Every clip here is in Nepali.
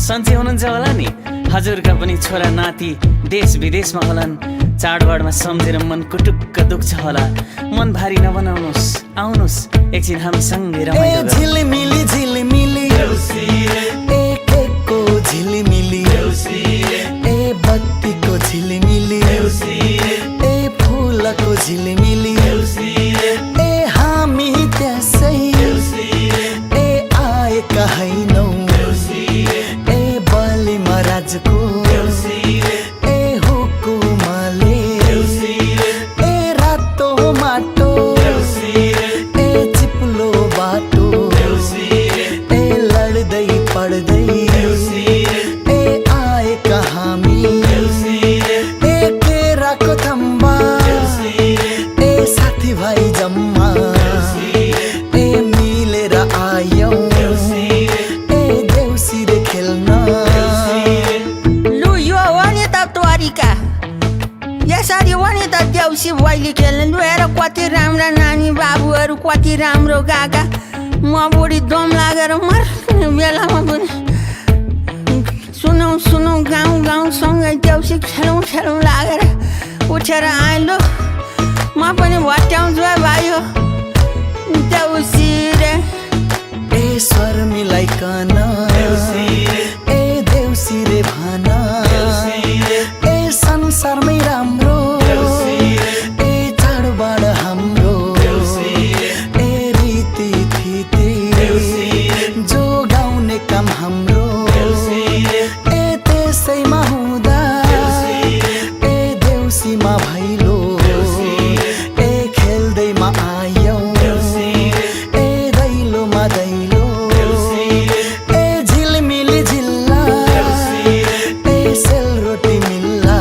सन्चै हुनुहुन्छ होला नि। हजुरका पनि छोरा नाति देश विदेशमा होलान्। चाडबाडमा सम्झेर मन कुटुक्क दुख्छ होला। मन भारी नबनाउनुहोस्, आउनुहोस् एकछिन हामीसँगै रमाइलो गरौँ। झिलिमिली झिलिमिली एकको झिलिमिली ए बत्तीको झिलिमिली ए फुलको झिलिमिली ए हामी त्यसै ए आएका हैनौ ए बलि महाराजको ए हुकुमले ए रातो माटो ए चिप्लो बाटो ए लड्दै पड्दै ए आएका हामी ए केराको थम्बा ए साथीभाइ जम्मा ए मिलेर आयौ ए देउसिरे खेल्न। लु यो हो नि त तोरीका, यसरी हो नि त देउसी भैली खेल्नु। लु हेर कति राम्रा नानी बाबुहरू, कति राम्रो गागा। म बुढी दम लागेर मर्ने बेलामा पनि सुनौ सुनौ गाउँ गाउँसँगै देउसी खेलौँ खेलौँ लागेर उठेर आएँ। लु म पनि भट्याउँछु है भाइ हो देउसी रे। ए स्वर मिलाइकन ए देउसी रे भन ए संसारमै राम्रो ए चाडबाड हाम्रो ए रीति थिति जो गाउने काम हाम्रो ए त्यसैमा हुँदा ए देउसीमा भैलो ए खेल्दैमा आयौ ए दैलोमा दैलो ए झिलिमिली झिल्ला ए सेलरोटी मिल्ला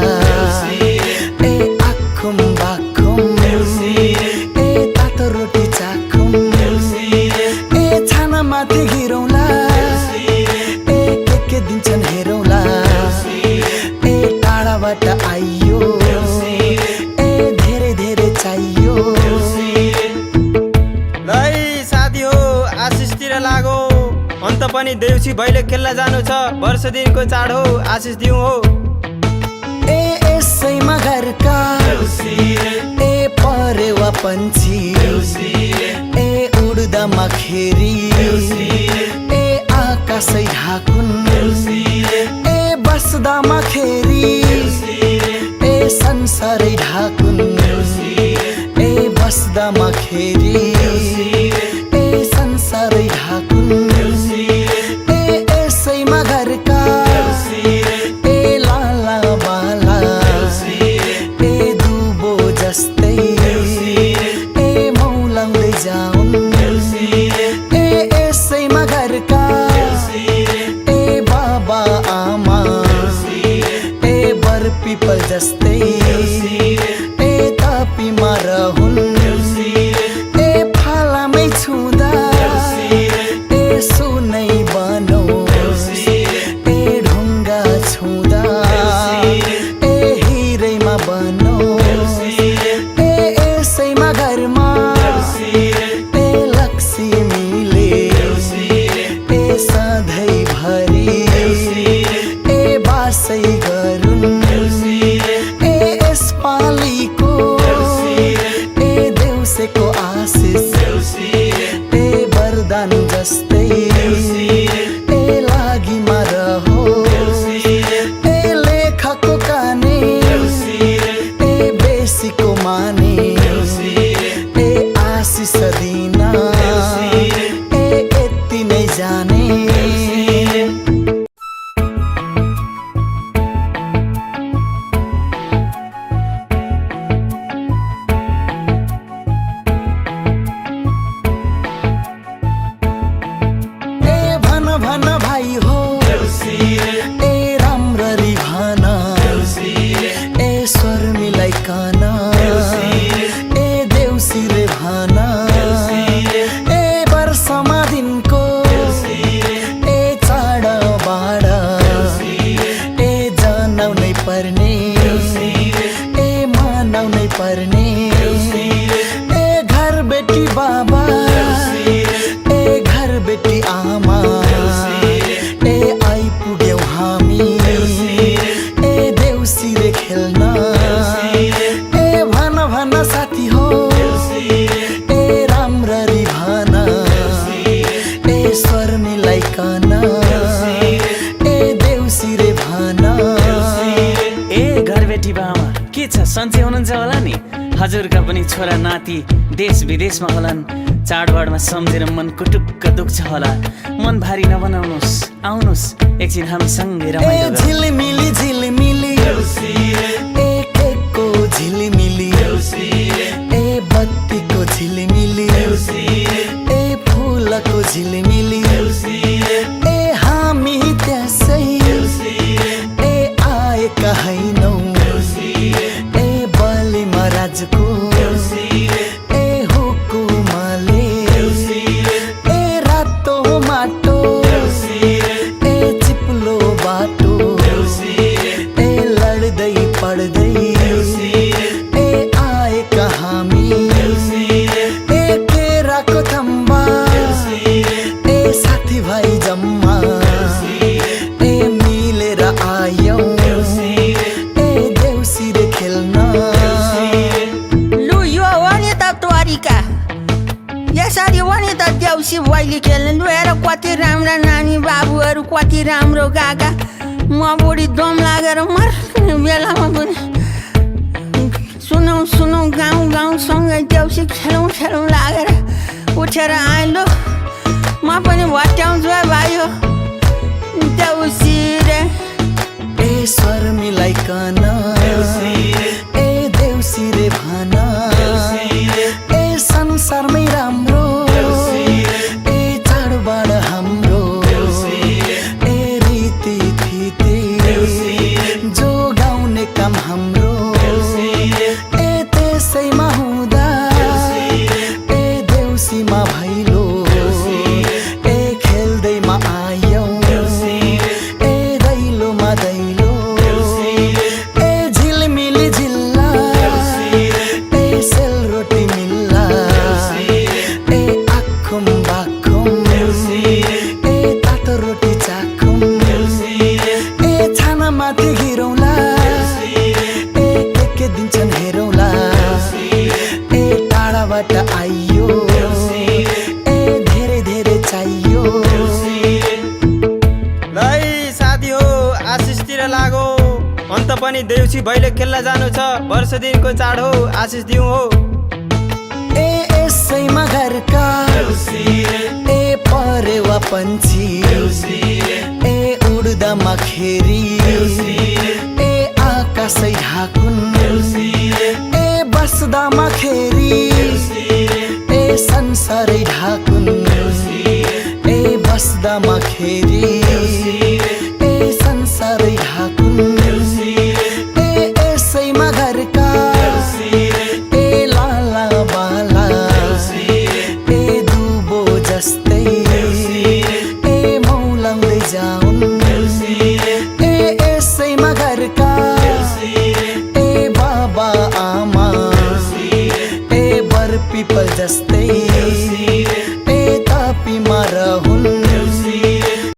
ए आखुम बाखुम ए तातो रोटी चाखुम ए छानामाथि गिरौँला ए के दिन्छन् हेरौँला ए टाढाबाट आइयो ए धेरै धेरै चाहियो। लै साथी हो आशिषतिर लागो। अन्त पनि देउसी भैलो खेल्न जानु छ। वर्ष दिनको चाड हो, आशिष दिउँ हो। ए यसैमा घरका ए परेवा पन्छी ए उड्दामा खेरी ए आकाशै ढाकुन् ए बस्दामा खेरी ए संसारै ढाकुन् ए बस्दामा खेरी ए संसारै ढाकुन् ए यसैमा घरका ए लाला बाला ए दुबो जस्तै ए मौलाउँदै जाउन् ए यसैमा घरका ए बाबा आमा ए बर पिपल जस्तै ए तापीमा रहुन् ए फालामै छुँदा ए सुनै बनोस् ए ढुङ्गा छुँदा ए हिरैमा बनोस् ए यसैमा घरमा ए लक्ष्मीले ए सधैँभरि ए बासै गरून् ए यसपालिको ए देउसेको आशिष ए वरदान जस्तै ए लागिमा रहोस् ए लेखको काने ए बेसीको माने ए आशिष दिन ए यति नै जाने। ए भन भन भाइ हो ए राम्ररी भन ए स्वर मिलाइकन ए देउसी रे भन राम्ररी भन ए स्वर मिलाइकन ए देउसी रे भन ए घरबेटी बामा के छ सन्चै हुनुहुन्छ होला नि हजुरका पनि छोरा नाति देश विदेशमा होलान् चाडबाडमा सम्झेर मन कुटुक्क दुख्छ होला मन भारी नबनाउनुहोस् आउनुहोस् एकछिन हामी सँगै ए रमाइलो गरौँ। झिलिमिली झिलिमिली ए केकको झिलिमिली ए बत्तीको झिलिमिली ए फुलको झिलिमिली ए हामी त्यसै ए आएका हैनौ ए बलि महाराजको ए हुकुमले ए रातो माटो ए चिप्लो बाटो ए लड्दै पड्दै ए आएका हामी ए केराको थम्बा ए साथीभाइ जम्मा ए मिलेर आयौ ए देउसी रे खेल्न लु यो हो नि त तोरीका यसरी हो नि त देउसी भैली खेल्ने लु हेर कति राम्रा नानी बाबुहरू कति राम्रो गागा म बुढी दम लागेर मर्ने बेलामा पनि सुनौ सुनौ गाउँ गाउँसँगै देउसी खेलौँ खेलौँ लागेर उठेर आएँ लु म पनि भट्याउँछु है भाइ हो देउसी रे ए स्वर मिलाइकन ए देउसी रे भन ए संसारमै राम्रो ए चाडबाड हाम्रो ए रीति थिति जो गाउने काम हाम्रो ए त्यसैमा हुँदा ए देउसीमा भैलो ए खेल्दैमा आयौ ए दैलोमा दैलो ए झिलमिली झिल्ला ए सेलरोटी मिल्ला ए आखुम बाखुम ए तातो रोटी चाखुम ए छानामाथि गिरौँला ए के दिन्छन् हेरौँला ए टाढाबाट आइयो ए धेरै धेरै चाहियो लै साथी हो आशिषतिर लागो अन्त पनि देउसी भैले खेल्न जानु छ वर्ष दिनको चाड हो आशिष दिउँ हो ए यसैमा घरका ए परेवा पन्छी ए उड्दामा खेरी ए आकाशै ढाकुन् ए बस्दामा खेरी ए संसारै ढाकुन् ए बस्दामा खेरी ए संसारै ढाकुन् ए यसैमा घरका ए लाला बाला ए दुबो जस्तै ए मौलाउँदै जाउन् ए यसैमा घरका ए बाबा आमा ए बर पिपल जस्तै